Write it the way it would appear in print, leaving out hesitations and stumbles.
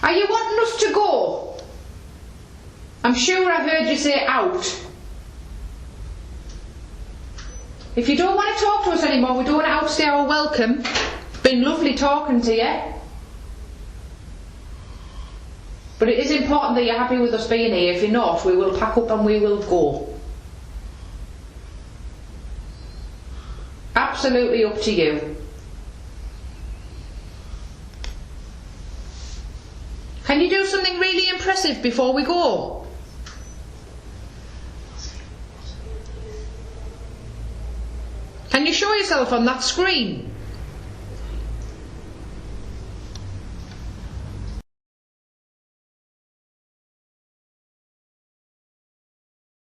Are you wanting us to go? I'm sure I heard you say out. If you don't want to talk to us anymore, we don't want to outstay our welcome. It's been lovely talking to you. But it is important that you're happy with us being here. If you're not, we will pack up and we will go. Absolutely up to you. Can you do something really impressive before we go? Can you show yourself on that screen?